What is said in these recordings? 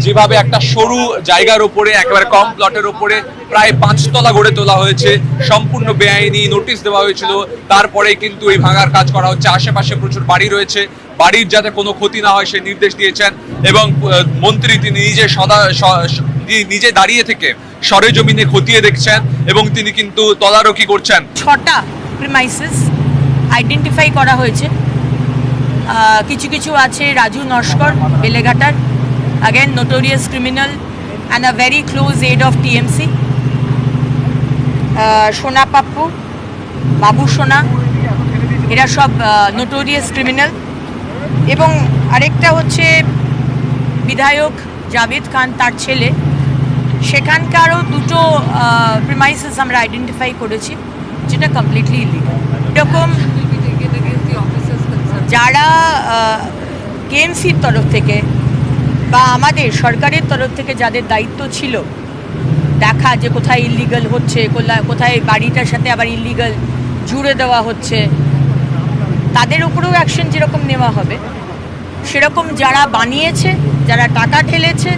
যেভাবে একটা সরু জায়গার উপরে একেবারে কম প্লটের উপরে প্রায় 5 তলা গড়ে তোলা হয়েছে, সম্পূর্ণ বেআইনি, নোটিশ দেওয়া হয়েছিল, তারপরে কিন্তু এই ভাঙার কাজ করা হচ্ছে। আশেপাশে প্রচুর বাড়ি রয়েছে, বাড়ির যাতে কোনো ক্ষতি না হয় সেই নির্দেশ দিয়েছেন এবং মন্ত্রী তিনি নিজে দাঁড়িয়ে থেকে সরেজমিনে খতিয়ে দেখছেন এবং তিনি কিন্তু তদারকি করছেন। 6টা প্রিমাইসেস আইডেন্টিফাই করা হয়েছে। কিছু কিছু আছে Raju Naskar বেলেঘাটার, again notorious criminal and a very close aide of TMC, সোনা পাপ্পু, বাবু সোনা, এরা সব নোটোরিয়াস ক্রিমিনাল। এবং আরেকটা হচ্ছে বিধায়ক জাভেদ খান, তার ছেলে, সেখানকারও 2টো প্রিমাইসেস আমরা আইডেন্টিফাই করেছি যেটা কমপ্লিটলি ইলিগাল। এরকম যারা কেএমসির তরফ থেকে বা আমাদের সরকারের তরফ থেকে যাদের দায়িত্ব ছিল দেখা যে কোথায় ইলিগাল হচ্ছে, কোথায় বাড়িটার সাথে আবার ইলিগাল জুড়ে দেওয়া হচ্ছে, তাদের উপরেও অ্যাকশন যেরকম নেওয়া হবে সেরকম যারা বানিয়েছে, যারা টাকা ঢেলেছে,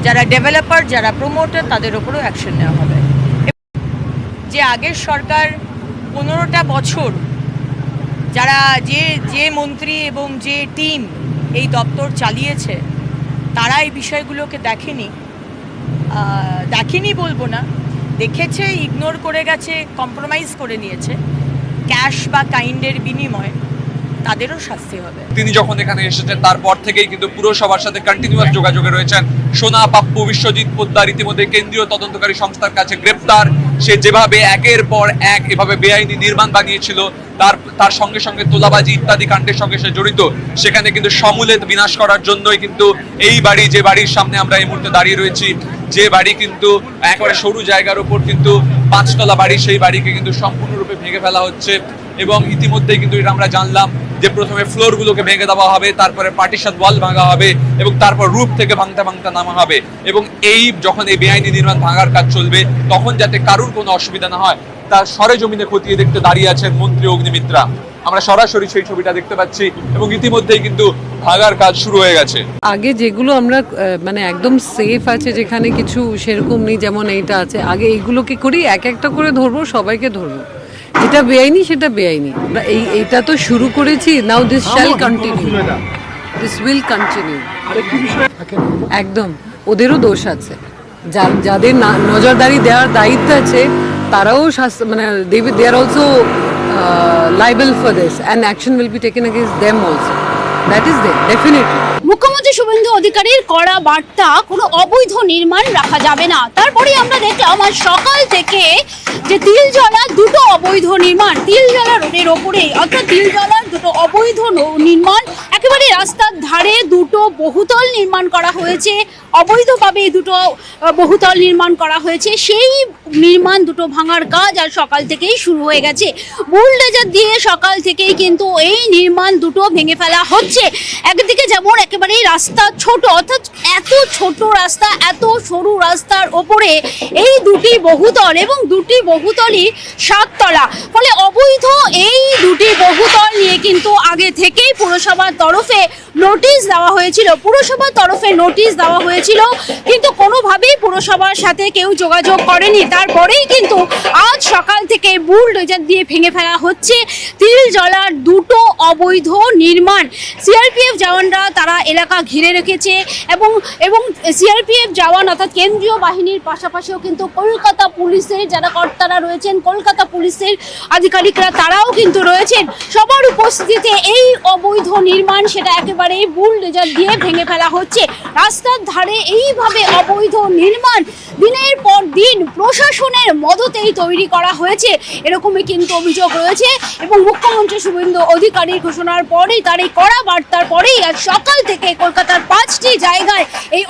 যারা ডেভেলপার, যারা প্রমোটার, তাদের উপরেও অ্যাকশন নেওয়া হবে। যে আগের সরকার 15টা বছর যারা যে মন্ত্রী এবং যে টিম এই দপ্তর চালিয়েছে তারা এই বিষয়গুলোকে দেখেনি বলবো না, দেখেছে, ইগনোর করে গেছে, কম্প্রোমাইজ করে নিয়েছে, ক্যাশ বা কাইন্ডের বিনিময়ে তাদেরও শাস্তি হবে। তিনি যখন এখানে এসেছেন তারপর থেকেই কিন্তু পুরসভার সাথে কন্টিনিউয়াস যোগাযোগে রয়েছেন। সোনা পাপ্পু, বিশ্বজিৎ পোদ্দার ইতিমধ্যে কেন্দ্রীয় তদন্তকারী সংস্থার কাছে গ্রেপ্তার। সে যেভাবে একের পর এক এভাবে বেআইনি নির্মাণ বানিয়েছিল, তার সঙ্গে সঙ্গে তোলাবাজি ইত্যাদি কাণ্ডের সঙ্গে সে জড়িত, সেখানে কিন্তু সমূলে বিনাশ করার জন্যই কিন্তু এই বাড়ি, যে বাড়ির সামনে আমরা এই মুহূর্তে দাঁড়িয়ে রয়েছি, যে বাড়ি কিন্তু একেবারে সরু জায়গার উপর কিন্তু 5 তলা বাড়ি, সেই বাড়িকে কিন্তু সম্পূর্ণরূপে ভেঙে ফেলা হচ্ছে। এবং ইতিমধ্যেই কিন্তু এটা আমরা জানলাম যে প্রথমে ফ্লোরগুলোকে ভেঙে দেওয়া হবে, তারপরে পার্টিশন ওয়াল ভাঙা হবে এবং তারপর রূপ থেকে ভাঙতে নামা হবে। এবং যখন এই বেআইনি নির্মাণ ভাঙার কাজ চলবে তখন যাতে কারুর কোনো অসুবিধা না হয় তার সরেজমিনে খতিয়ে দেখতে দাঁড়িয়ে আছেন মন্ত্রী অগ্নিমিত্রা। আমরা সরাসরি সেই ছবিটা দেখতে পাচ্ছি এবং ইতিমধ্যেই কিন্তু ভাঙার কাজ শুরু হয়ে গেছে। আগে যেগুলো আমরা মানে একদম সেফ আছে, যেখানে কিছু সেরকম নেই, যেমন এইটা আছে, আগে এইগুলোকে করি, এক একটা করে ধরবো, সবাইকে ধরবো। যেটা বেআইনি সেটা বেআইনি, এইটা তো শুরু করেছি, now this shall continue, this will continue. একদম ওদেরও দোষ আছে, যাদের নজরদারি দেওয়ার দায়িত্ব আছে তারাও মানে they are also liable for this and action will be taken against them also. That is there, definitely. মুখ্যমন্ত্রী শুভেন্দু অধিকারীর কড়া বার্তা, কোনো অবৈধ নির্মাণ রাখা যাবে না। তারপরে আমরা দেখলাম আজ সকাল থেকে যে তিলজলা 2টো অবৈধ নির্মাণ, তিলজলা রোডের ওপরে, অর্থাৎ তিলজলার 2টো অবৈধ নির্মাণ, একেবারে রাস্তার ধারে 2টো বহুতল নির্মাণ করা হয়েছে, অবৈধভাবে এই 2টো বহুতল নির্মাণ করা হয়েছে। সেই নির্মাণ 2টো ভাঙার কাজ আর সকাল থেকেই শুরু হয়ে গেছে। বুলডোজার দিয়ে সকাল থেকেই কিন্তু এই নির্মাণ 2টো ভেঙে ফেলা হচ্ছে। একদিকে যেমন একেবারেই রাস্তা ছোট, অর্থাৎ এত ছোট রাস্তা, এত সরু রাস্তার ওপরে এই 2টি বহুতল এবং 2টি বহুতলই 7 তলা, ফলে অবৈধ এই 2টি বহুতল নিয়ে কিন্তু আগে থেকেই পুরসভার তরফে নোটিশ দেওয়া হয়েছিল, কিন্তু কোনোভাবেই পুরসভার সাথে কেউ যোগাযোগ করেনি। তারপরেই কিন্তু আজ সকাল থেকে বুলডোজার দিয়ে ভেঙে ফেলা হচ্ছে তিলজলার 2টো অবৈধ নির্মাণ। সিআরপিএফ জওয়ানরা তারা এলাকা ঘিরে রেখেছে এবং সিআরপিএফ জওয়ান অর্থাৎ কেন্দ্রীয় বাহিনীর পাশাপাশিও কিন্তু কলকাতা পুলিশের যারা কর্তারা রয়েছেন, কলকাতা পুলিশের আধিকারিকরা তারাও কিন্তু রয়েছেন। সবার উপস্থিতিতে এই অবৈধ নির্মাণ সেটা একেবারেই বুলডোজার দিয়ে ভেঙে ফেলা হচ্ছে। রাস্তার ধারে এইভাবে অবৈধ নির্মাণ দিনের পর দিন প্রশাসনের মদতেই তৈরি করা হয়েছে, এরকমই কিন্তু অভিযোগ রয়েছে। এবং মুখ্যমন্ত্রী শুভেন্দু অধিকারীর ঘোষণার পরেই, তার এই কড়া বার্তার পরেই আজ সকাল থেকে কলকাতার 5টি জায়গায় এই